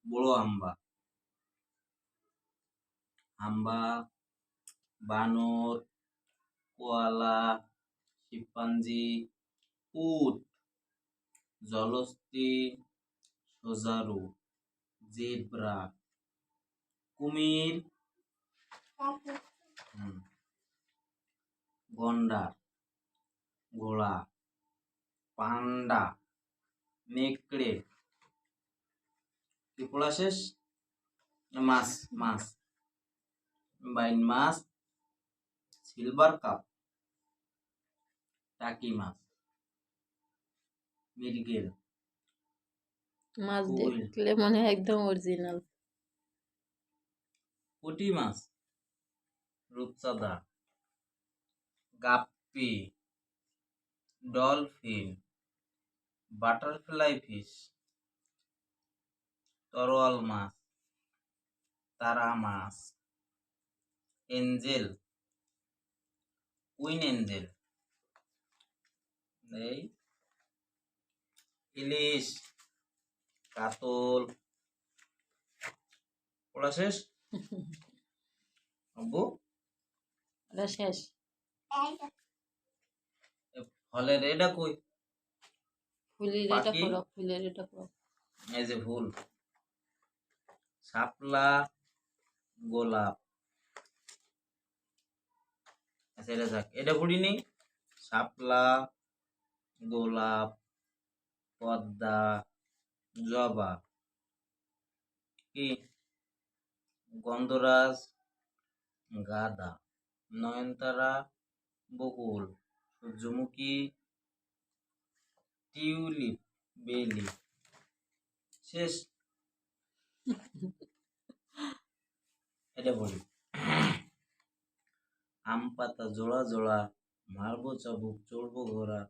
বড় হাম্বা, হাম্বা, বানর, কোয়ালা, শিম্পাঞ্জি, উট, জলহস্তী, সজারু, জেব্রা, কুমির, গন্ডার, ঘোড়া, পান্ডা, নেকড়ে, কি পড়া শেষ? মাছ, মাছ, বাইন মাছ, সিলভার কাপ, টাকি মাছ, মৃগেল, মাছ কুইল, দেখলে মনে হয় একদম অরিজিনাল। পুঁটি মাছ, রূপচাঁদা, গাপ্পি, ডলফিন, বাটারফ্লাই ফিশ, তরোয়াল মাছ, তারা মাছ, এঞ্জেল, কুইন এঞ্জেল, এই ইলিশ, কাতল, পড়া শেষ? আব্বু এটা শেষ। ফলের এটা কই? ফুলের এটা পাখি? পড়ো, ফুলের এটা পড়ো। এই যে ফুল, শাপলা, গোলাপ। আচ্ছা এটা যাক, এটা পড়ি নেই। শাপলা, গোলাপ, পদ্মা, জবা, কি গন্ধরাজ, গাঁদা, নয়নতারা, বকুল, সূর্যমুখী, টিউলিপ, বেলি। শেষ? এটা বলি, আম পাতা জোড়া জোড়া, মারবো চাবুক চড়বো ঘোড়া,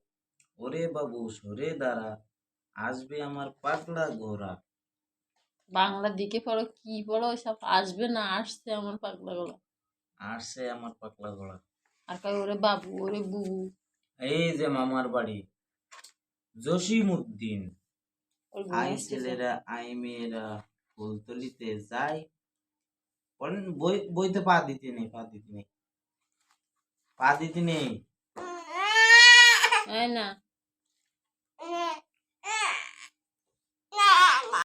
ওরে বাবু সরে দাঁড়া, আসবে আমার পাগলা ঘোড়া। বাংলার দিকে পড়ো, কি পড়ো সব আসবে না, আসছে আমার পাগলা গলা। আসছে আমার পাগলা ঘোড়া। আর কয় ওরে বাবু, ওরে বুবু। এই যে মামার বাড়ি জসিমউদ্দিন, ওর আই ঘুমাইছে ছেলেরা আই মেয়েরা ফুলতলিতে যায়। বইতে পা দিতে নেই, পা দিতে নেই, পা দিতে নেই। না